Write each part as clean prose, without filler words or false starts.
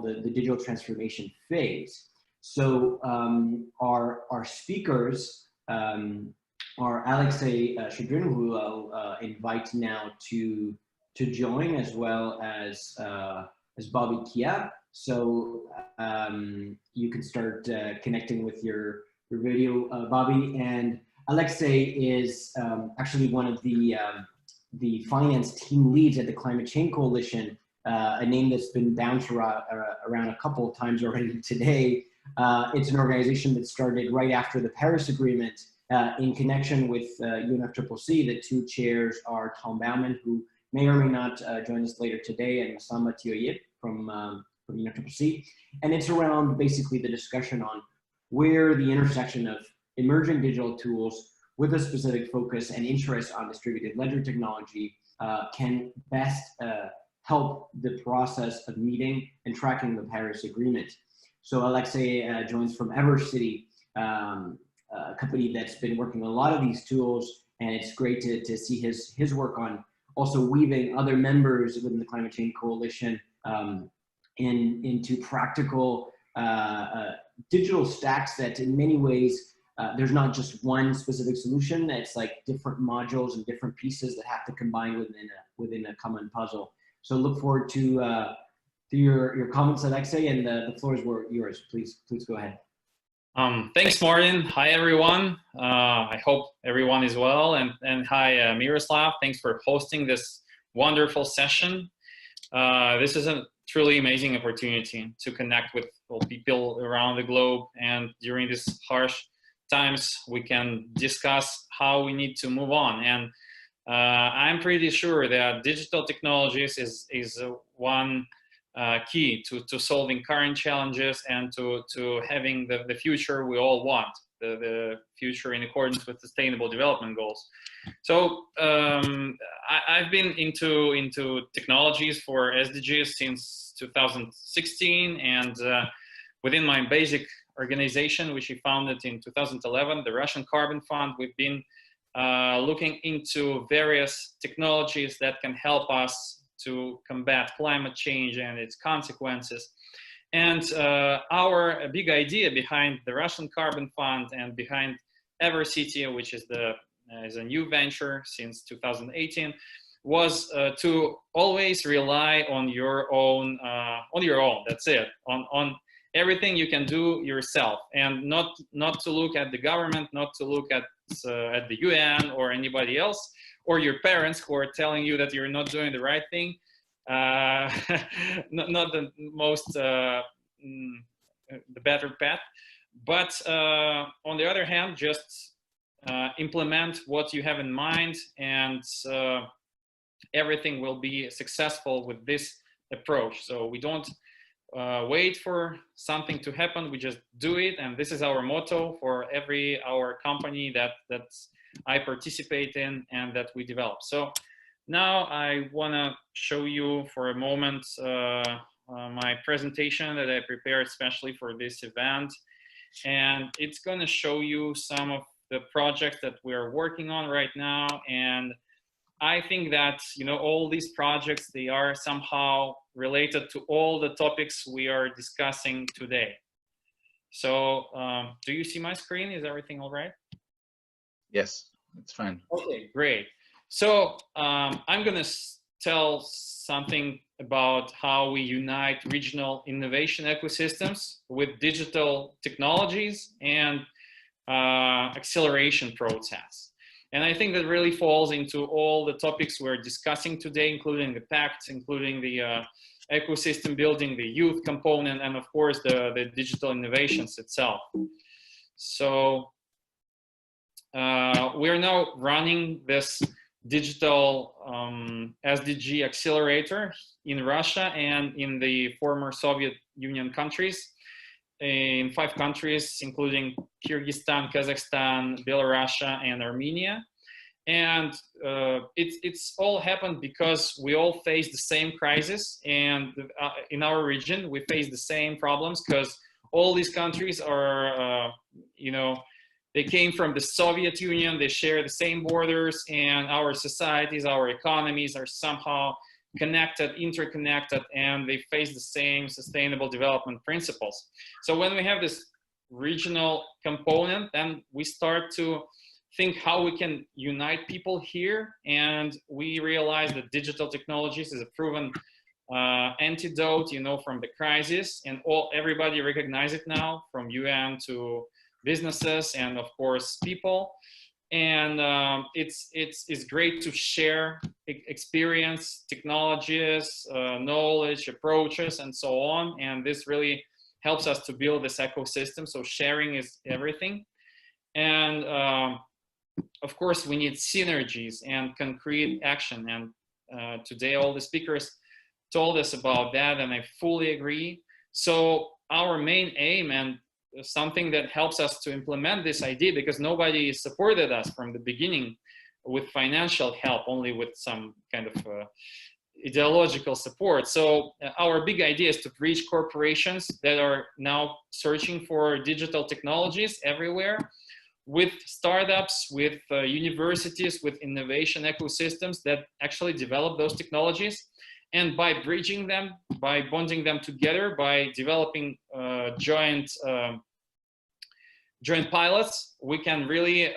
now the digital transformation phase. So our speakers are Alexey, Shadrin, who I'll invite now to join, as well as Bobby Kia. So you can start connecting with your video, Bobby. And Alexey is actually one of the finance team leads at the Climate Change Coalition, a name that's been bounced around a couple of times already today. It's an organization that started right after the Paris Agreement in connection with UNFCCC. The two chairs are Tom Bauman, who may or may not join us later today, and Masama Tioyip from UNFCCC. And it's around basically the discussion on where the intersection of emerging digital tools with a specific focus and interest on distributed ledger technology can best help the process of meeting and tracking the Paris Agreement. So Alexey joins from Evercity, a company that's been working on a lot of these tools, and it's great to see his work on also weaving other members within the Climate Change Coalition into practical digital stacks that in many ways, there's not just one specific solution. It's like different modules and different pieces that have to combine within a common puzzle. So look forward to your comments, Alexey, and the floor is yours. Please go ahead. Thanks, Martin. Hi, everyone. I hope everyone is well. And hi, Miroslav. Thanks for hosting this wonderful session. This is a truly amazing opportunity to connect with people around the globe. And during these harsh times, we can discuss how we need to move on. And I'm pretty sure that digital technologies is one key to solving current challenges and to having the future we all want, the future in accordance with Sustainable Development Goals. So I've been into technologies for SDGs since 2016, and within my basic organization, which we founded in 2011, the Russian Carbon Fund, we've been looking into various technologies that can help us to combat climate change and its consequences. And our big idea behind the Russian Carbon Fund and behind Evercity, which is a new venture since 2018, was to always rely on your own. That's it. On everything you can do yourself, and not to look at the government, not to look at the UN or anybody else, or your parents who are telling you that you're not doing the right thing. Not the most the better path, but on the other hand, just implement what you have in mind, and everything will be successful with this approach. So we don't wait for something to happen, we just do it. And this is our motto for our company that I participate in and that we develop. So now I want to show you for a moment my presentation that I prepared especially for this event. And it's going to show you some of the projects that we're working on right now. And I think that, all these projects, they are somehow related to all the topics we are discussing today. So do you see my screen? Is everything all right? Yes, it's fine. Okay, great. So I'm going to tell something about how we unite regional innovation ecosystems with digital technologies and acceleration process. And I think that really falls into all the topics we're discussing today, including the Pacts, including the ecosystem building, the youth component, and of course the digital innovations itself. So we're now running this digital SDG accelerator in Russia and in the former Soviet Union countries, in 5 countries, including Kyrgyzstan, Kazakhstan, Belarus, and Armenia. And it's all happened because we all face the same crisis, and in our region we face the same problems because all these countries are, they came from the Soviet Union, they share the same borders, and our societies, our economies are somehow connected, interconnected, and they face the same sustainable development principles. So when we have this regional component, then we start to think how we can unite people here, and we realize that digital technologies is a proven antidote, you know, from the crisis, and everybody recognize it now, from UN to businesses and of course people. And it's great to share experience, technologies, knowledge, approaches, and so on. And this really helps us to build this ecosystem. So sharing is everything. And of course, we need synergies and concrete action. And today, all the speakers told us about that, and I fully agree. So our main aim, and something that helps us to implement this idea, because nobody supported us from the beginning with financial help, only with some kind of ideological support. So our big idea is to reach corporations that are now searching for digital technologies everywhere, with startups, with universities, with innovation ecosystems that actually develop those technologies. And by bridging them, by bonding them together, by developing joint pilots, we can really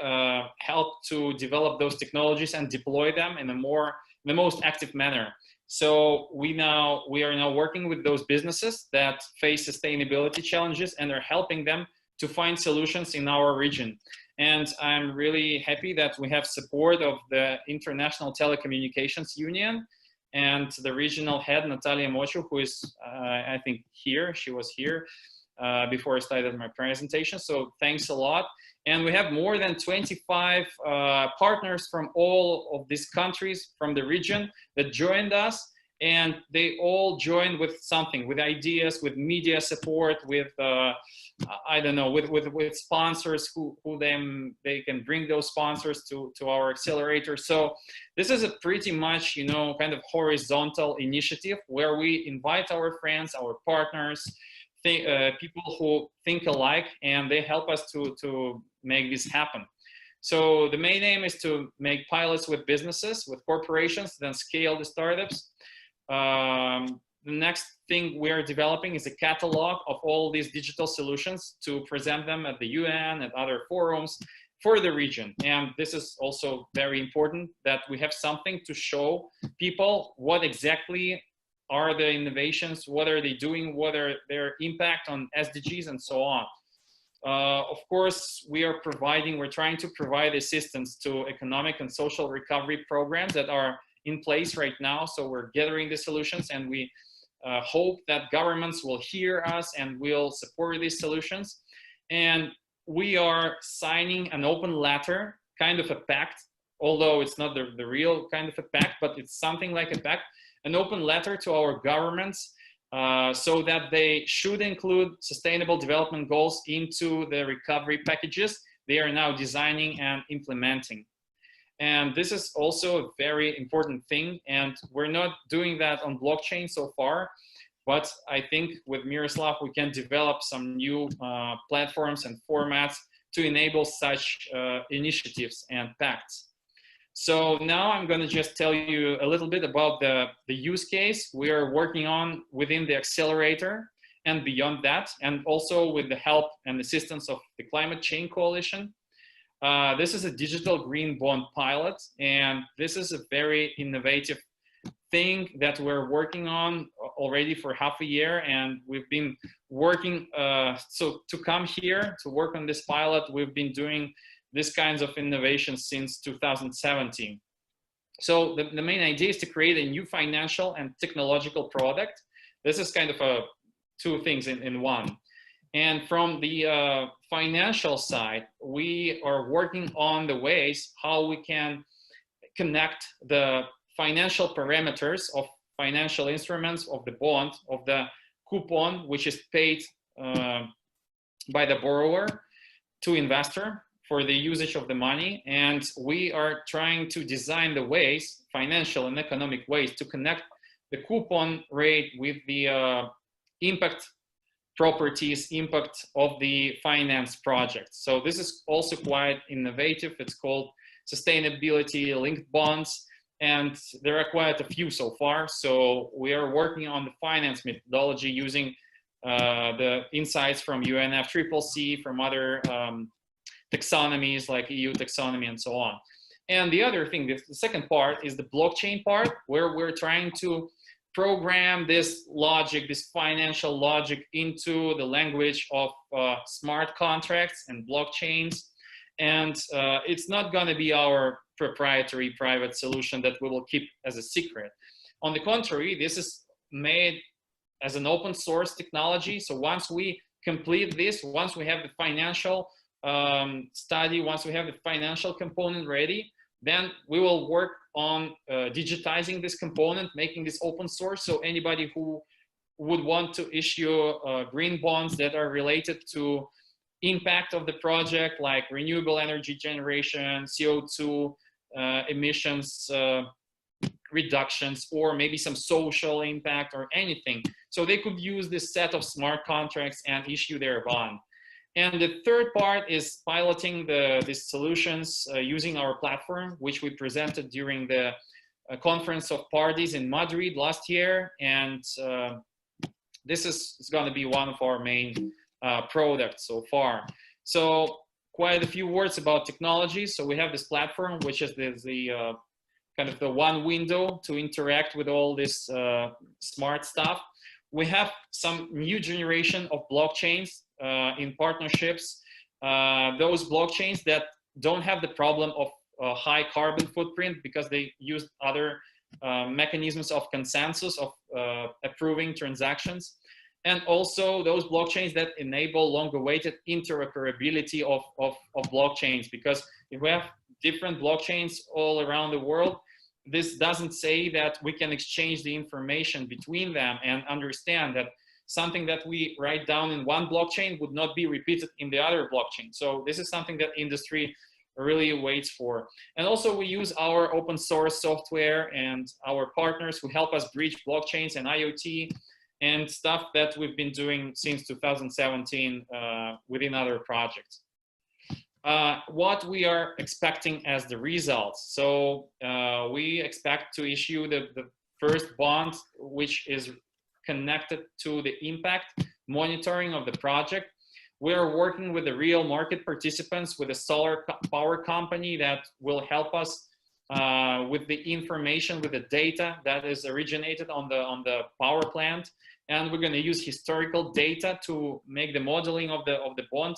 help to develop those technologies and deploy them in the most active manner. So we are now working with those businesses that face sustainability challenges and are helping them to find solutions in our region. And I'm really happy that we have support of the International Telecommunications Union and the regional head, Natalia Mochu, who is, I think, here. She was here before I started my presentation. So thanks a lot. And we have more than 25 partners from all of these countries from the region that joined us. And they all joined with something, with ideas, with media support, with, I don't know, with sponsors who they can bring those sponsors to our accelerator. So this is a pretty much, you know, kind of horizontal initiative where we invite our friends, our partners, people who think alike, and they help us to make this happen. So the main aim is to make pilots with businesses, with corporations, then scale the startups. The next thing we are developing is a catalog of all these digital solutions to present them at the UN and other forums for the region. And this is also very important, that we have something to show people what exactly are the innovations, what are they doing, what are their impact on SDGs, and so on. Of course, we're trying to provide assistance to economic and social recovery programs that are in place right now. So we're gathering the solutions, and we hope that governments will hear us and will support these solutions. And we are signing an open letter, kind of a pact, although it's not the real kind of a pact, but it's something like a pact, an open letter to our governments so that they should include sustainable development goals into the recovery packages they are now designing and implementing. And this is also a very important thing. And we're not doing that on blockchain so far, but I think with Miroslav, we can develop some new platforms and formats to enable such initiatives and pacts. So now I'm going to just tell you a little bit about the use case we are working on within the accelerator and beyond that, and also with the help and assistance of the Climate Change Coalition. This is a digital green bond pilot, and this is a very innovative thing that we're working on already for half a year, and we've been working, so to come here to work on this pilot, we've been doing this kinds of innovations since 2017. So the main idea is to create a new financial and technological product. This is kind of two things in one. And from the financial side, we are working on the ways how we can connect the financial parameters of financial instruments, of the bond, of the coupon, which is paid by the borrower to investor for the usage of the money. And we are trying to design the ways, financial and economic ways, to connect the coupon rate with the impact properties, impact of the finance project. So this is also quite innovative. It's called sustainability linked bonds. and there are quite a few so far. So we are working on the finance methodology using the insights from UNFCCC, from other taxonomies like EU taxonomy and so on. And the other thing, the second part is the blockchain part, where we're trying to program this logic, this financial logic, into the language of smart contracts and blockchains. And it's not going to be our proprietary private solution that we will keep as a secret. On the contrary, this is made as an open source technology. So once we complete this, once we have the financial study, once we have the financial component ready, then we will work on digitizing this component, making this open source. So anybody who would want to issue green bonds that are related to impact of the project, like renewable energy generation, CO2 emissions reductions, or maybe some social impact or anything. So they could use this set of smart contracts and issue their bond. And the third part is piloting these solutions using our platform, which we presented during the conference of parties in Madrid last year. And this is going to be one of our main products so far. So quite a few words about technology. So we have this platform, which is the kind of the one window to interact with all this smart stuff. We have some new generation of blockchains in partnerships, those blockchains that don't have the problem of high carbon footprint because they use other mechanisms of consensus of approving transactions, and also those blockchains that enable long-awaited interoperability of blockchains, because if we have different blockchains all around the world, this doesn't say that we can exchange the information between them and understand that something that we write down in one blockchain would not be repeated in the other blockchain. So this is something that industry really waits for. And also we use our open source software and our partners who help us bridge blockchains and IoT and stuff that we've been doing since 2017 within other projects. What we are expecting as the results. So we expect to issue the first bond, which is connected to the impact monitoring of the project. We are working with the real market participants, with a solar power company that will help us with the information, with the data that is originated on the power plant. And we're going to use historical data to make the modeling of the bond.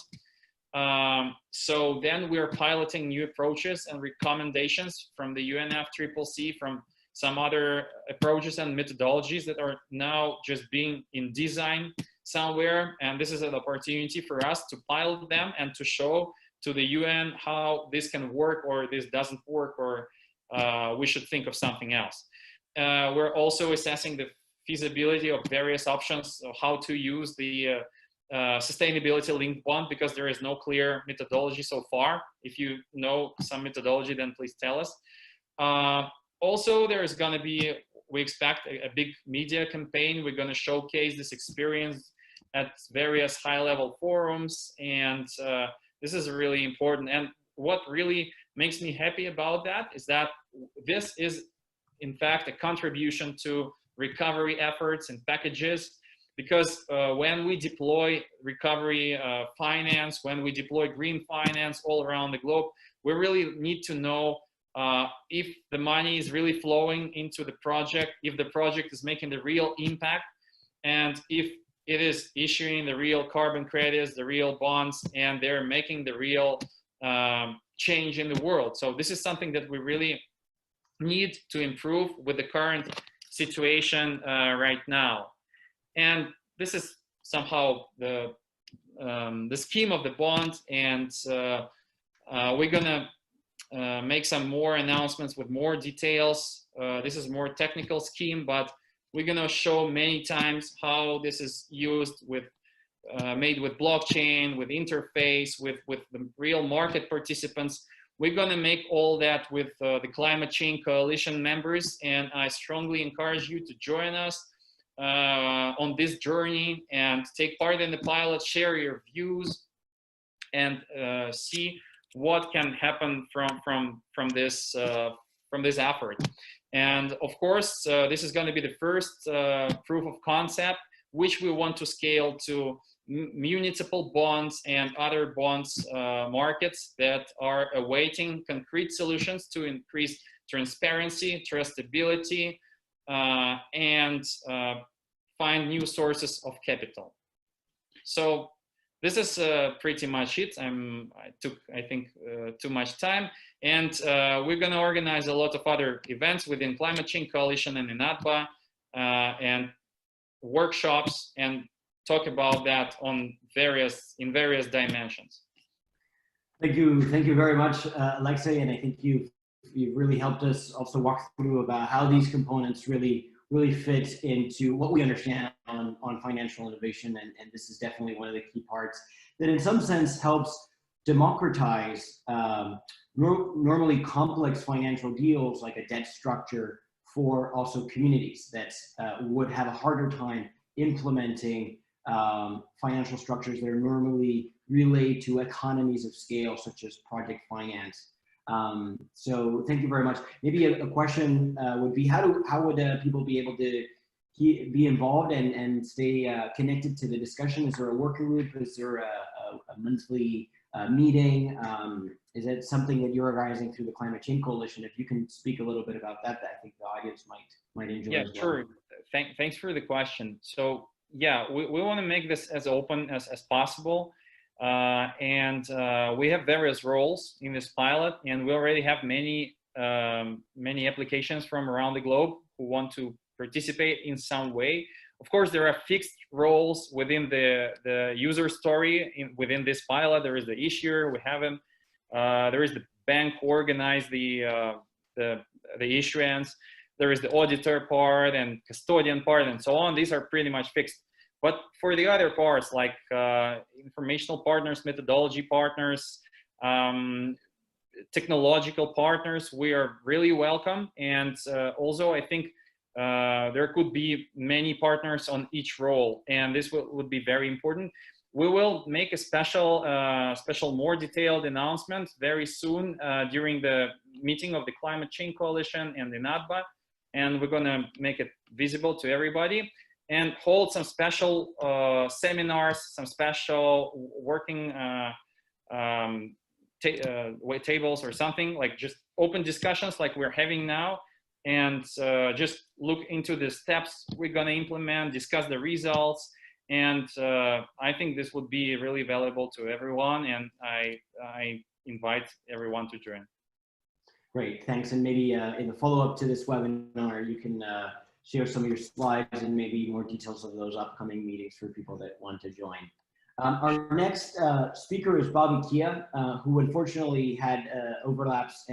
So then we're piloting new approaches and recommendations from the UNFCCC, from some other approaches and methodologies that are now just being in design somewhere. And this is an opportunity for us to pilot them and to show to the UN how this can work or this doesn't work, or we should think of something else. We're also assessing the feasibility of various options of how to use the sustainability linked bond, because there is no clear methodology so far. If you know some methodology, then please tell us. Also, there is going to be, we expect a big media campaign. We're going to showcase this experience at various high-level forums, and this is really important. And what really makes me happy about that is that this is, in fact, a contribution to recovery efforts and packages, because when we deploy recovery finance, when we deploy green finance all around the globe, we really need to know if the money is really flowing into the project, if the project is making the real impact, and if it is issuing the real carbon credits, the real bonds, and they're making the real change in the world. So this is something that we really need to improve with the current situation right now. And this is somehow the scheme of the bond, and we're gonna make some more announcements with more details. This is a more technical scheme, but we're gonna show many times how this is used with made with blockchain, with interface, with the real market participants. We're gonna make all that with the Climate Change Coalition members, and I strongly encourage you to join us on this journey and take part in the pilot, share your views, and see what can happen from this this effort. And of course, this is going to be the first proof of concept, which we want to scale to municipal bonds and other bonds markets that are awaiting concrete solutions to increase transparency, trustability, and find new sources of capital. So this is pretty much it. I took, I think, too much time. And we're going to organize a lot of other events within Climate Change Coalition and in ADBA, and workshops, and talk about that in various dimensions. Thank you very much, Alexey, and I think you've really helped us also walk through about how these components really fit into what we understand on financial innovation, and this is definitely one of the key parts that in some sense helps democratize normally complex financial deals like a debt structure for also communities that would have a harder time implementing financial structures that are normally relayed to economies of scale, such as project finance. So thank you very much. Maybe a question would be, how would people be able to be involved and stay connected to the discussion? Is there a working group? Is there a monthly meeting? Is it something that you're organizing through the Climate Change Coalition? If you can speak a little bit about that, I think the audience might enjoy. Yeah, as well. sure. Thanks for the question. So yeah, we want to make this as open as possible. And we have various roles in this pilot, and we already have many applications from around the globe who want to participate in some way. Of course, there are fixed roles within the user story within this pilot. There is the issuer, we have him. There is the bank who organized the issuance. There is the auditor part and custodian part and so on. These are pretty much fixed. But for the other parts, like informational partners, methodology partners, technological partners, we are really welcome. And also, I think there could be many partners on each role, and this would be very important. We will make a special, more detailed announcement very soon during the meeting of the Climate Change Coalition and the NADBA, and we're going to make it visible to everybody and hold some special seminars, some special working tables or something, like just open discussions like we're having now, and just look into the steps we're going to implement, discuss the results. And I think this would be really valuable to everyone, and I invite everyone to join. Great, thanks. And maybe in the follow-up to this webinar, you can share some of your slides and maybe more details of those upcoming meetings for people that want to join. Our next speaker is Bobby Kia, who unfortunately had overlaps